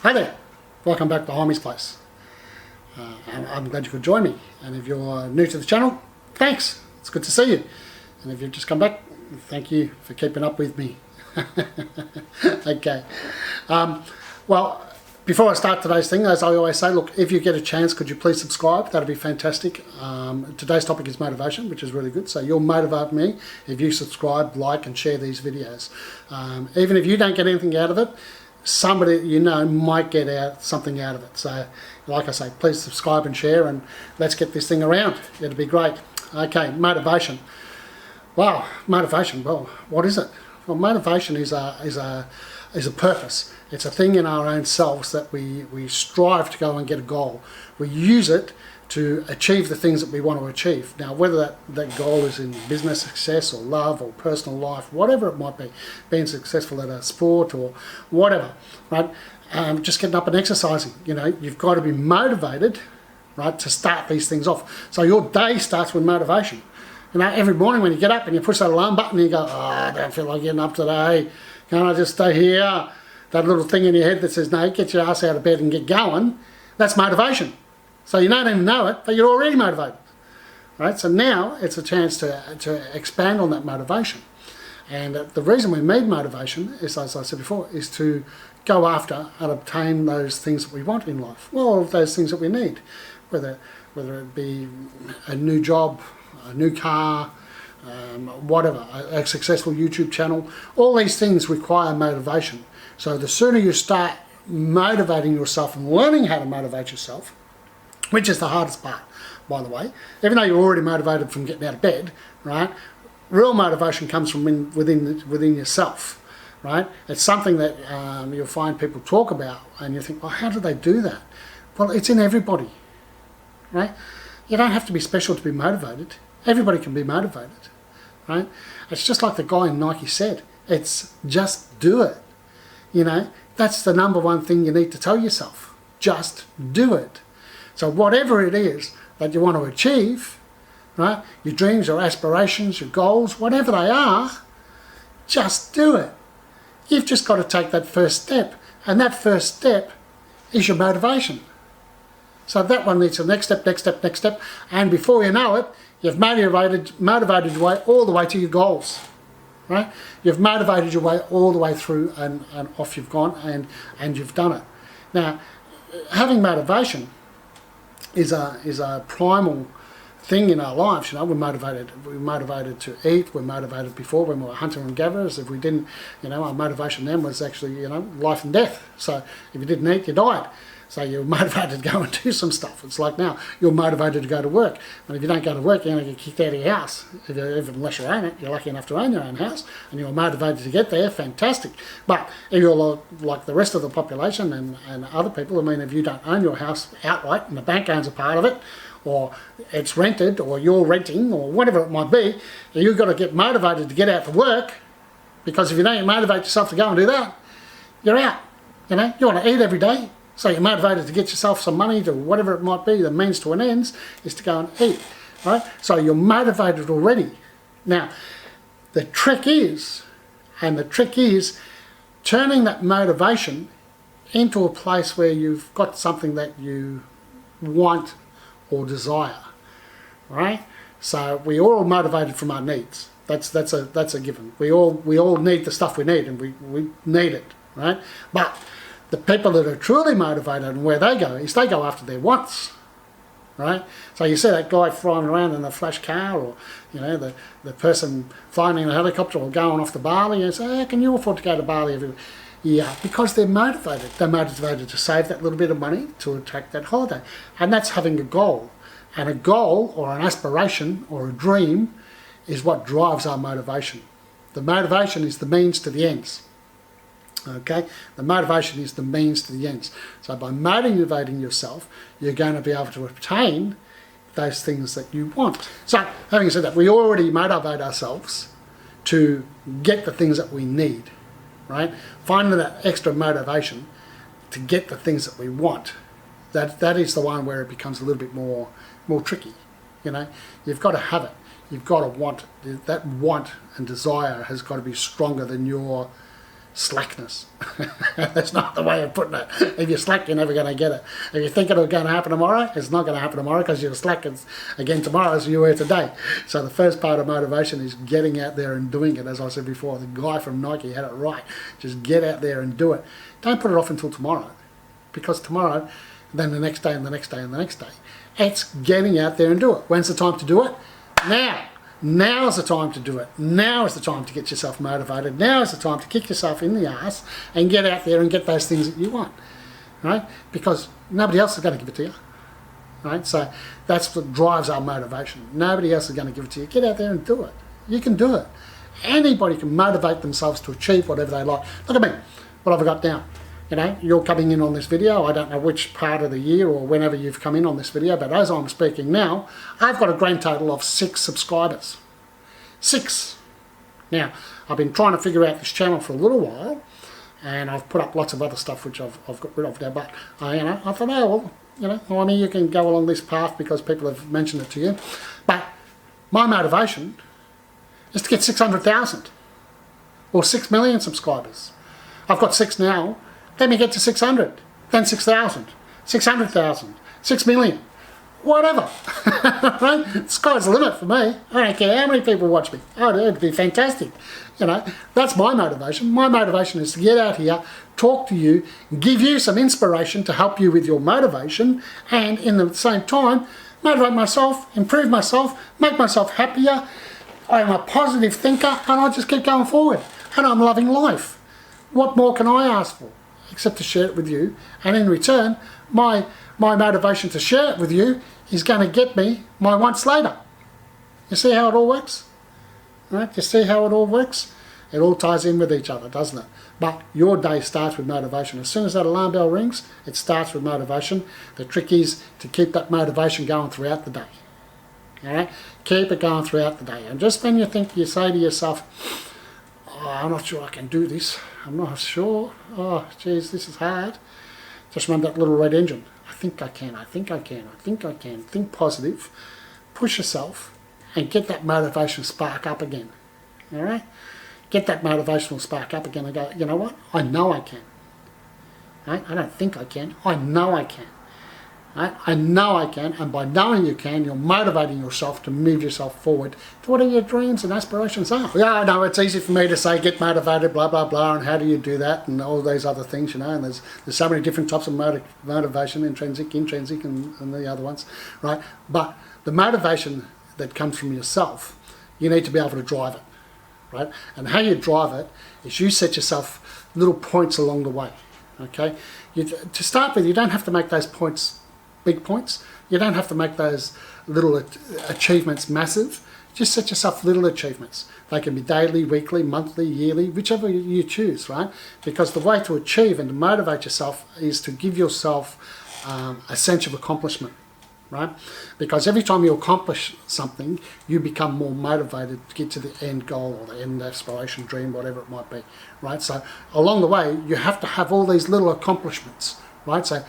Hi there, welcome back to Jaimie's Place. I'm glad you could join me, and if you're new to the channel, thanks, it's good to see you. And if you've just come back, thank you for keeping up with me. Okay, well, before I start today's thing, as I always say, look, if you get a chance, could you please subscribe? That'd be fantastic. Today's topic is motivation, which is really good, so you'll motivate me if you subscribe, like and share these videos. Even if you don't get anything out of it, somebody you know might get something out of it. So like I say, please subscribe and share, and let's get this thing around. It'll be great. Okay, motivation. Wow, motivation. Well, what is it? Well, motivation is a purpose. It's a thing in our own selves that we strive to go and get a goal. We use it to achieve the things that we want to achieve. Now, whether that goal is in business success or love or personal life, whatever it might be, being successful at a sport or whatever, right? Just getting up and exercising. You know, you've got to be motivated, right, to start these things off. So your day starts with motivation. You know, every morning when you get up and you push that alarm button and you go, oh, I don't feel like getting up today. Can't I just stay here? That little thing in your head that says, no, get your ass out of bed and get going. That's motivation. So you don't even know it, but you're already motivated. Right? So now it's a chance to expand on that motivation. And the reason we need motivation is, as I said before, is to go after and obtain those things that we want in life. Well, those things that we need, whether it be a new job, a new car, whatever, a successful YouTube channel. All these things require motivation. So the sooner you start motivating yourself and learning how to motivate yourself, which is the hardest part, by the way, even though you're already motivated from getting out of bed, right? Real motivation comes from within yourself, right? It's something that you'll find people talk about, and you think, well, how do they do that? Well, it's in everybody, right? You don't have to be special to be motivated. Everybody can be motivated, right? It's just like the guy in Nike said, it's just do it. You know, that's the number one thing you need to tell yourself. Just do it. So whatever it is that you want to achieve, right, your dreams, your aspirations, your goals, whatever they are, just do it. You've just got to take that first step, and that first step is your motivation. So that one needs the next step, next step, next step, and before you know it, you've motivated your way all the way to your goals, right? You've motivated your way all the way through, and off you've gone, and you've done it. Now, having motivation is a primal thing in our lives. You know, we're motivated to eat. We're motivated before when we were hunter and gatherers. If we didn't, you know, our motivation then was actually, you know, life and death. So if you didn't eat, you died. So you're motivated to go and do some stuff. It's like now, you're motivated to go to work. And if you don't go to work, you're going to get kicked out of your house. Unless you own it, you're lucky enough to own your own house, and you're motivated to get there, fantastic. But if you're like the rest of the population and other people, I mean, if you don't own your house outright and the bank owns a part of it, or it's rented, or you're renting, or whatever it might be, you've got to get motivated to get out to work, because if you don't motivate yourself to go and do that, you're out. You know, you want to eat every day. So you're motivated to get yourself some money to whatever it might be, the means to an end is to go and eat, right? So you're motivated already. Now, the trick is turning that motivation into a place where you've got something that you want or desire, right? So we all motivated from our needs. That's a given. We all need the stuff we need, and we need it, right? But the people that are truly motivated and where they go is they go after their wants, right? So you see that guy flying around in a flash car, or you know, the person flying in a helicopter or going off to Bali, and say, hey, can you afford to go to Bali every? Yeah, because they're motivated. They're motivated to save that little bit of money to attract that holiday, and that's having a goal. And a goal or an aspiration or a dream is what drives our motivation. The motivation is the means to the ends. Okay, the motivation is the means to the ends. So by motivating yourself, you're going to be able to obtain those things that you want. So having said that, we already motivate ourselves to get the things that we need, right? Finding that extra motivation to get the things that we want. That is the one where it becomes a little bit more tricky. You know, you've got to have it. You've got to want it. That want and desire has got to be stronger than your slackness. That's not the way of putting it. If you're slack, you're never going to get it. If you think it's going to happen tomorrow, it's not going to happen tomorrow because you're slack again tomorrow as you were today. So the first part of motivation is getting out there and doing it. As I said before, the guy from Nike had it right. Just get out there and do it. Don't put it off until tomorrow, because tomorrow, then the next day and the next day and the next day. It's getting out there and do it. When's the time to do it? Now. Now is the time to do it. Now is the time to get yourself motivated. Now is the time to kick yourself in the ass and get out there and get those things that you want, right? Because nobody else is going to give it to you, right? So that's what drives our motivation. Nobody else is going to give it to you. Get out there and do it. You can do it. Anybody can motivate themselves to achieve whatever they like. Look at me. What have I got now? You know, you're coming in on this video. I don't know which part of the year or whenever you've come in on this video, but as I'm speaking now, I've got a grand total of 6 subscribers. 6. Now, I've been trying to figure out this channel for a little while, and I've put up lots of other stuff which I've got rid of now, but you know, I thought, oh, well, you know, I mean, you can go along this path because people have mentioned it to you. But my motivation is to get 600,000 or 6 million subscribers. I've got 6 now. Let me get to 600, then 6,000, 600,000, 6 million, whatever. Right? The sky's the limit for me. I don't care how many people watch me. Oh, it'd be fantastic. You know, that's my motivation. My motivation is to get out here, talk to you, give you some inspiration to help you with your motivation, and in the same time, motivate myself, improve myself, make myself happier. I'm a positive thinker, and I just keep going forward. And I'm loving life. What more can I ask for? Except to share it with you, and in return my motivation to share it with you is going to get me my once later. You see how it all works? Right? You see how it all works? It all ties in with each other, doesn't it? But your day starts with motivation. As soon as that alarm bell rings, it starts with motivation. The trick is to keep that motivation going throughout the day. Alright? Keep it going throughout the day. And just when you think, you say to yourself, oh, I'm not sure I can do this. I'm not sure. Oh, geez, this is hard. Just remember that little red engine. I think I can, I think I can, I think I can. Think positive. Push yourself and get that motivation spark up again. All right? Get that motivational spark up again and go, you know what? I know I can. Right? I don't think I can. I know I can. Right? I know I can, and by knowing you can, you're motivating yourself to move yourself forward to whatever your dreams and aspirations are. Yeah, I know it's easy for me to say get motivated, blah, blah, blah, and how do you do that, and all those other things, you know, and there's so many different types of motivation, intrinsic, and the other ones, right? But the motivation that comes from yourself, you need to be able to drive it, right? And how you drive it is you set yourself little points along the way, okay? To start with, you don't have to make those points big points. You don't have to make those little achievements massive. Just set yourself little achievements. They can be daily, weekly, monthly, yearly, whichever you choose, right? Because the way to achieve and to motivate yourself is to give yourself a sense of accomplishment, right? Because every time you accomplish something, you become more motivated to get to the end goal or the end aspiration, dream, whatever it might be, right? So along the way, you have to have all these little accomplishments, right? So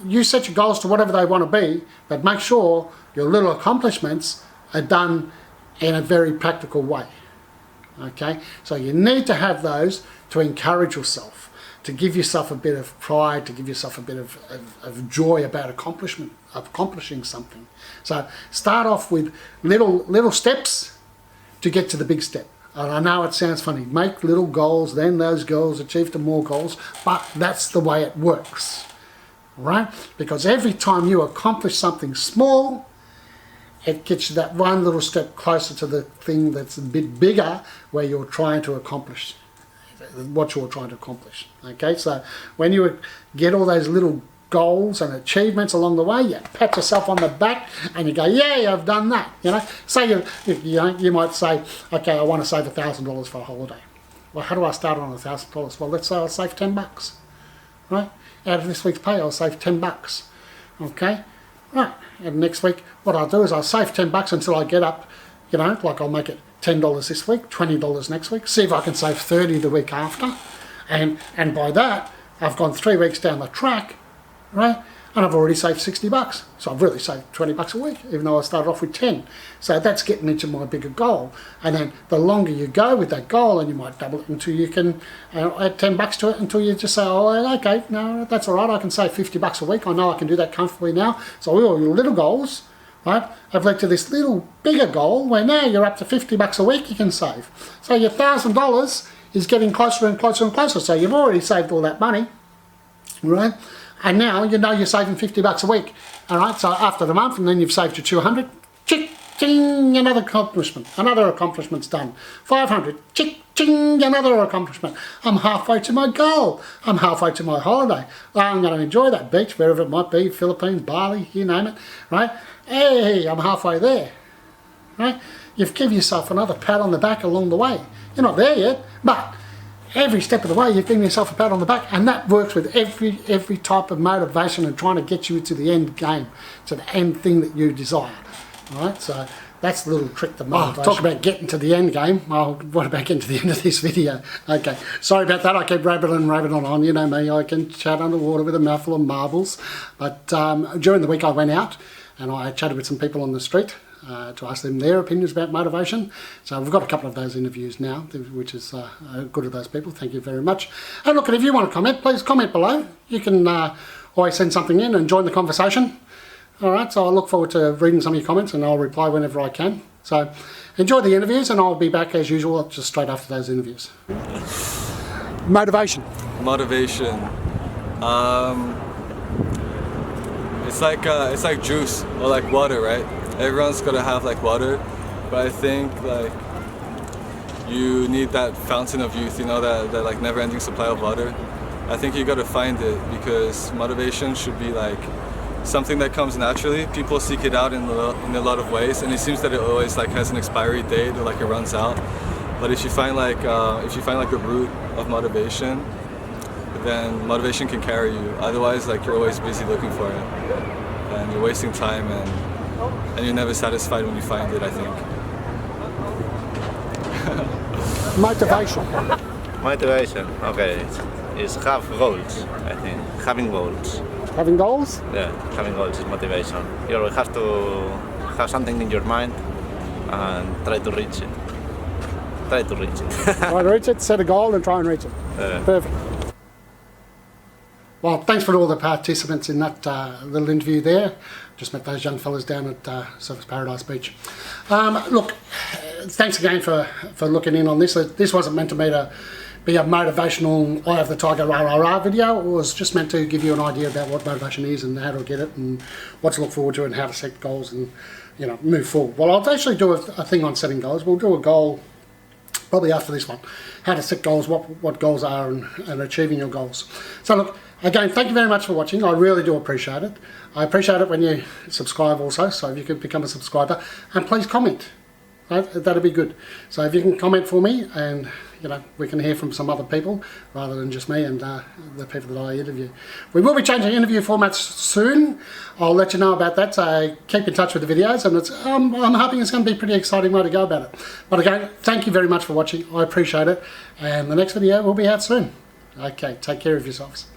you set your goals to whatever they want to be, but make sure your little accomplishments are done in a very practical way, okay? So you need to have those to encourage yourself, to give yourself a bit of pride, to give yourself a bit of joy about accomplishing something. So start off with little steps to get to the big step. And I know it sounds funny, make little goals, then those goals achieve to more goals, but that's the way it works. Right? Because every time you accomplish something small, it gets you that one little step closer to the thing that's a bit bigger where you're trying to accomplish what you're trying to accomplish. Okay, so when you get all those little goals and achievements along the way, you pat yourself on the back and you go, yeah, I've done that. You know, say you might say, okay, I want to save $1,000 for a holiday. Well, how do I start on $1,000? Well, let's say I'll save $10, right? Out of this week's pay, I'll save $10. Okay, right. And next week, what I'll do is I'll save $10 until I get up. You know, like I'll make it $10 this week, $20 next week. See if I can save $30 the week after, and by that I've gone 3 weeks down the track, right? and I've already saved 60 bucks. So I've really saved 20 bucks a week, even though I started off with 10. So that's getting into my bigger goal. And then the longer you go with that goal, and you might double it until you can add 10 bucks to it, until you just say, oh, okay, no, that's all right, I can save 50 bucks a week. I know I can do that comfortably now. So all your little goals, right, have led to this little bigger goal where now you're up to 50 bucks a week you can save. So your $1,000 is getting closer and closer and closer. So you've already saved all that money, right? And now you know you're saving 50 bucks a week. All right, so after the month, and then you've saved your 200, chick, ching, another accomplishment's done. 500, chick, ching, another accomplishment. I'm halfway to my goal. I'm halfway to my holiday. I'm going to enjoy that beach, wherever it might be, Philippines, Bali, you name it, right? Hey, I'm halfway there, right? You've given yourself another pat on the back along the way. You're not there yet, but every step of the way you've given yourself a pat on the back, and that works with every type of motivation and trying to get you to the end game, to the end thing that you desire. All right, so that's the little trick to motivation. Talk about getting to the end game. Oh, what about getting to the end of this video? Okay, sorry about that. I keep rabbiting on. You know me, I can chat underwater with a mouthful of marbles. But during the week I went out and I chatted with some people on the street to ask them their opinions about motivation. So we've got a couple of those interviews now, which is good of those people. Thank you very much. And look, if you want to comment, please comment below. You can always send something in and join the conversation. All right, so I look forward to reading some of your comments, and I'll reply whenever I can. So enjoy the interviews, and I'll be back as usual just straight after those interviews. Motivation. It's like juice or like water, right? Everyone's gotta have like water, but I think like you need that fountain of youth, you know, that like never-ending supply of water. I think you gotta find it, because motivation should be like something that comes naturally. People seek it out in a lot of ways, and it seems that it always like has an expiry date, or like it runs out. But if you find like the root of motivation, then motivation can carry you. Otherwise, like, you're always busy looking for it, and you're wasting time, and you're never satisfied when you find it, I think. Motivation, okay, it's have goals, I think. Having goals. Having goals? Yeah, having goals is motivation. You have to have something in your mind and try to reach it. Try to reach it. Try to reach it, set a goal and try and reach it. Perfect. Well, thanks for all the participants in that little interview there. Just met those young fellas down at Surfers Paradise Beach. Look, thanks again for looking in on this. This wasn't meant to be a motivational eye of the tiger rah rah rah video. It was just meant to give you an idea about what motivation is and how to get it and what to look forward to and how to set goals and, you know, move forward. Well, I'll actually do a thing on setting goals. We'll do a goal probably after this one. How to set goals, what goals are, and achieving your goals. So look, again, thank you very much for watching. I really do appreciate it. I appreciate it when you subscribe also, so if you could become a subscriber, and please comment. Right? That'd be good. So if you can comment for me, and you know, we can hear from some other people rather than just me and the people that I interview. We will be changing interview formats soon. I'll let you know about that. So keep in touch with the videos, and I'm hoping it's going to be a pretty exciting way to go about it. But again, thank you very much for watching. I appreciate it, and the next video will be out soon. Okay, take care of yourselves.